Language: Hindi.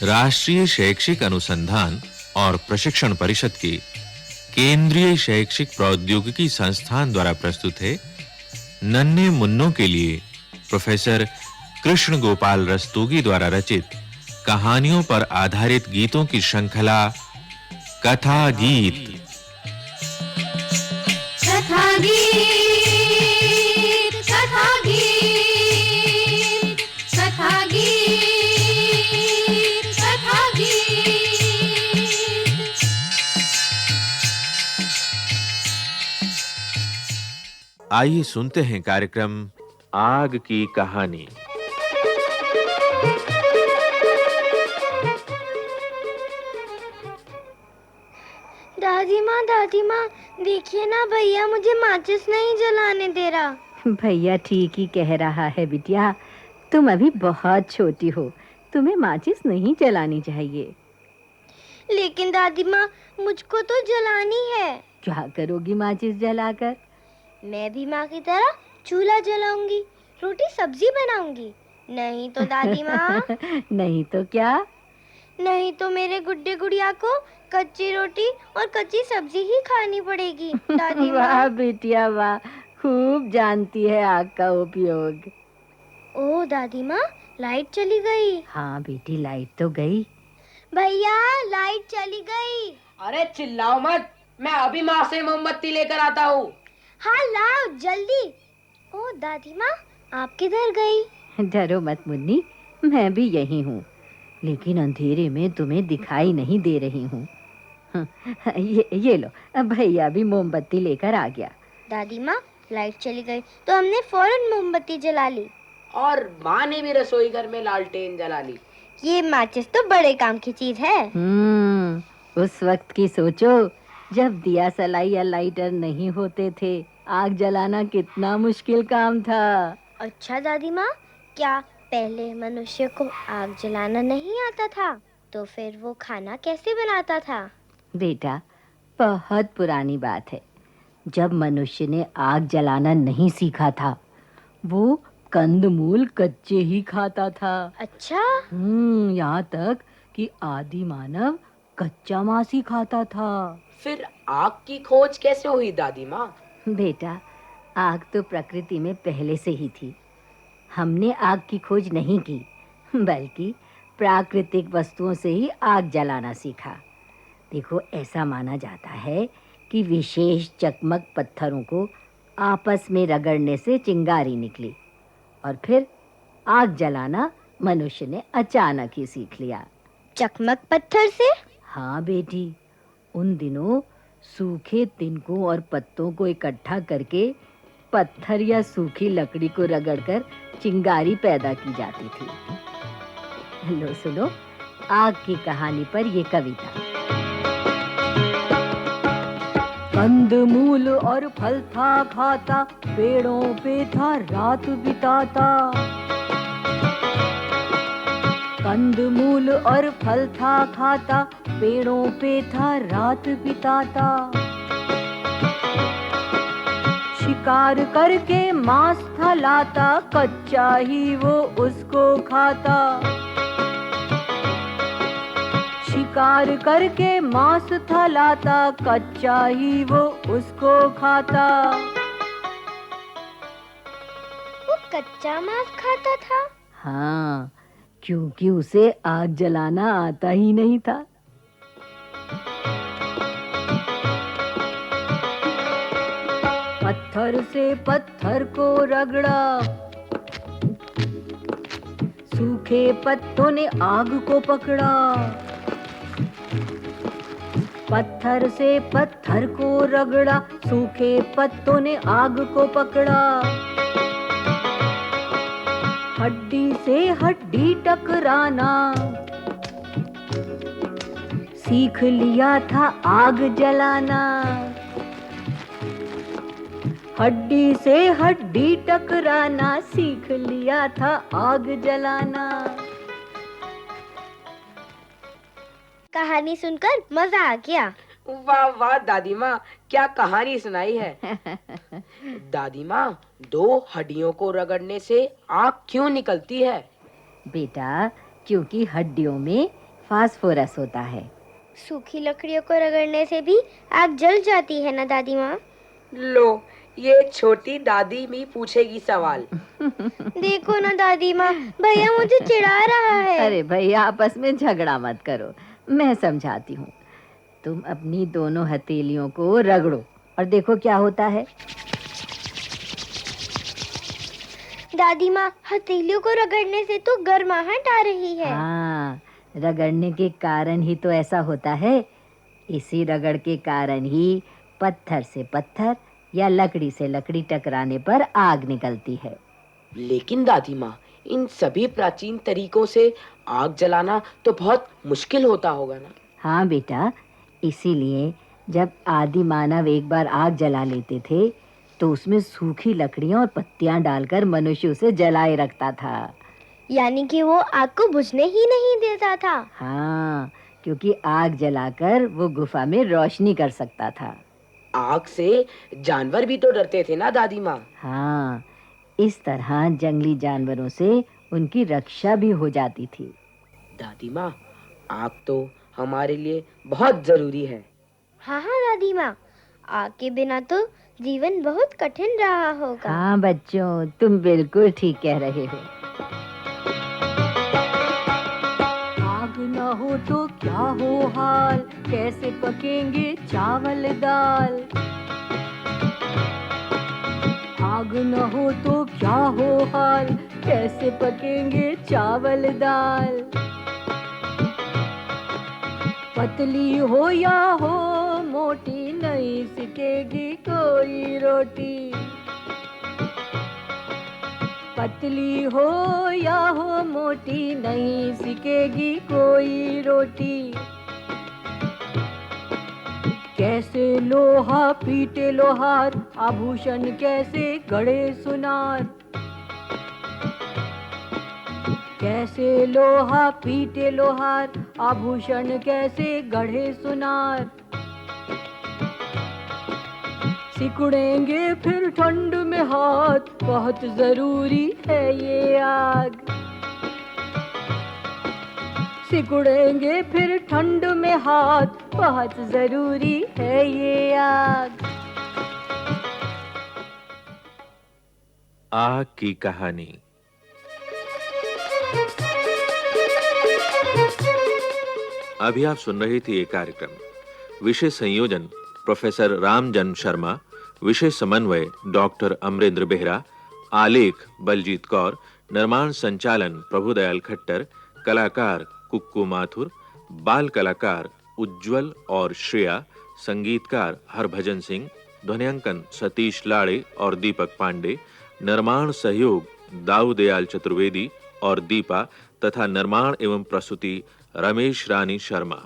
राष्ट्रीय शैक्षिक अनुसंधान और प्रशिक्षण परिषद के केंद्रीय शैक्षिक प्रौद्योगिकी संस्थान द्वारा प्रस्तुत है नन्हे मुन्नों के लिए प्रोफेसर कृष्ण गोपाल रस्तोगी द्वारा रचित कहानियों पर आधारित गीतों की श्रृंखला कथा गीत। कथा गीत, कथा गीत, कथा गीत, कथा गीत। आइए सुनते हैं कार्यक्रम आग की कहानी। दादी माँ, देखिए ना भैया मुझे माचिस नहीं जलाने दे रहा। भैया ठीक ही कह रहा है बिटिया, तुम अभी बहुत छोटी हो, तुम्हें माचिस नहीं जलानी चाहिए। लेकिन दादी माँ, मुझको तो जलानी है। क्या करोगी माचिस जलाकर? मैं भी माँ की तरह चूल्हा जलाऊंगी, रोटी सब्जी बनाऊंगी। नहीं तो दादी माँ नहीं तो क्या? नहीं तो मेरे गुड्डे गुड़िया को कच्ची रोटी और कच्ची सब्जी ही खानी पड़ेगी। दादी माँ। वाह बिटिया वाह, खूब जानती है आग का उपयोग। ओह दादी माँ, लाइट चली गई। हाँ बेटी, लाइट तो गई। भैया लाइट चली गई। अरे चिल्लाओ मत, मैं अभी माँ से मोमबत्ती लेकर आता हूँ। हाँ लाओ जल्दी। ओह दादी माँ, आप किधर गई? डरो मत मुन्नी, मैं भी यही हूँ, लेकिन अंधेरे में तुम्हें दिखाई नहीं दे रही हूँ। ये लो, अब भैया भी मोमबत्ती लेकर आ गया। दादी माँ, लाइट चली गई तो हमने फौरन मोमबत्ती जला ली। और माँ ने भी रसोई घर में लालटेन जला ली। ये माचिस तो बड़े काम की चीज है। उस वक्त की सोचो, जब दिया सलाई या लाइटर नहीं होते थे, आग जलाना कितना मुश्किल काम था। अच्छा दादी माँ, क्या पहले मनुष्य को आग जलाना नहीं आता था? तो फिर वो खाना कैसे बनाता था? बेटा, बहुत पुरानी बात है। जब मनुष्य ने आग जलाना नहीं सीखा था, वो कंदमूल कच्चे ही खाता था। अच्छा। यहाँ तक कि आदि मानव कच्चा मांस ही खाता था। फिर आग की खोज कैसे हुई दादी माँ? बेटा, आग तो प्रकृति में पहले से ही थी। हमने आग की खोज नहीं की, बल्कि प्राकृतिक वस्तुओं से ही आग जलाना सीखा। देखो, ऐसा माना जाता है कि विशेष चकमक पत्थरों को आपस में रगड़ने से चिंगारी निकली, और फिर आग जलाना मनुष्य ने अचानक ही सीख लिया। चकमक पत्थर से? हाँ बेटी, उन दिनों सूखे तिनकों और पत्तों को इकट्ठा करके पत्थर या सूखी लकड़ी को रगड़कर चिंगारी पैदा की जाती थी। लो सुनो आग की कहानी पर ये कविता। कंदमूल और फल था खाता, पेड़ों पे था रात बिताता। कंदमूल और फल था खाता, पेड़ों पे था रात बिताता। शिकार करके मांस था लाता, कच्चा ही वो उसको खाता। शिकार करके मांस था लाता, कच्चा ही वो उसको खाता। वो कच्चा मांस खाता था? हाँ, क्योंकि उसे आग जलाना आता ही नहीं था। पत्थर से पत्थर को रगड़ा, सूखे पत्तों ने आग को पकड़ा। पत्थर से पत्थर को रगड़ा, सूखे पत्तों ने आग को पकड़ा। हड्डी से हड्डी टकराना सीख लिया था आग जलाना। हड्डी से हड्डी टकराना सीख लिया था आग जलाना। कहानी सुनकर मजा आ गया। वाह वाह दादी माँ, क्या कहानी सुनाई है। दादी माँ, दो हड्डियों को रगड़ने से आग क्यों निकलती है? बेटा, क्योंकि हड्डियों में फास्फोरस होता है। सूखी लकड़ियों को रगड़ने से भी आग जल जाती है ना दादी माँ? लो, ये छोटी दादी भी पूछेगी सवाल। देखो ना दादी माँ, भैया मुझे चिढ़ा रहा है। अरे भैया, आपस में झगड़ा मत करो, मैं समझाती हूँ। तुम अपनी दोनों हथेलियों को रगड़ो और देखो क्या होता है। दादी माँ, हथेलियों को रगड़ने से तो गर्माहट आ रही है। हाँ, रगड़ने के कारण ही तो ऐसा होता है। इसी रगड़ के कारण ही पत्थर से पत्थर या लकड़ी से लकड़ी टकराने पर आग निकलती है। लेकिन दादी माँ, इन सभी प्राचीन तरीकों से आग जलाना तो बहुत मुश्किल होता होगा ना? हाँ बेटा, इसीलिए जब आदि मानव एक बार आग जला लेते थे तो उसमें सूखी लकड़ियां और पत्तियां डालकर मनुष्य उसे जलाए रखता था। यानी कि वो आग को बुझने ही नहीं देता था। हाँ, क्योंकि आग जलाकर वो गुफा में रोशनी कर सकता था। आग से जानवर भी तो डरते थे ना दादी माँ? हाँ, इस तरह जंगली जानवरों से उनकी रक्षा भी हो जाती थी। दादी माँ, आग तो हमारे लिए बहुत जरूरी है। हाँ हाँ दादी माँ, आग के बिना तो जीवन बहुत कठिन रहा होगा। हाँ बच्चों, तुम बिल्कुल ठीक कह रहे हो। आग न हो तो क्या हो हाल, कैसे पकेंगे चावल दाल। आग न हो तो क्या हो हाल, कैसे पकेंगे चावल दाल। पतली हो या हो मोटी, नहीं सिकेगी कोई रोटी। पतली हो या हो मोटी, नहीं सिकेगी कोई रोटी। कैसे लोहा पीटे लोहार, आभूषण कैसे गढ़े सुनार। कैसे लोहा पीटे लोहार, आभूषण कैसे गढ़े सुनार। सिकुड़ेंगे फिर ठंड में हाथ, बहुत जरूरी है ये आग। सिकुड़ेंगे फिर ठंड में हाथ, बहुत जरूरी है ये आग। आग की कहानी। अभी आप सुन रही थी ये कार्यक्रम। विषय संयोजन प्रोफेसर रामजन्म शर्मा, विषय समन्वय डॉक्टर अमरेंद्र बेहरा, आलेख बलजीत कौर, निर्माण संचालन प्रभुदयाल खट्टर, कलाकार कुक्कू माथुर, बाल कलाकार उज्जवल और श्रेया, संगीतकार हरभजन सिंह, ध्वनियांकन सतीश लाड़े और दीपक पांडे, निर्माण सहयोग दाऊदयाल चतुर्वेदी और दीपा तथा निर्माण एवं प्रस्तुति रमेश रानी शर्मा।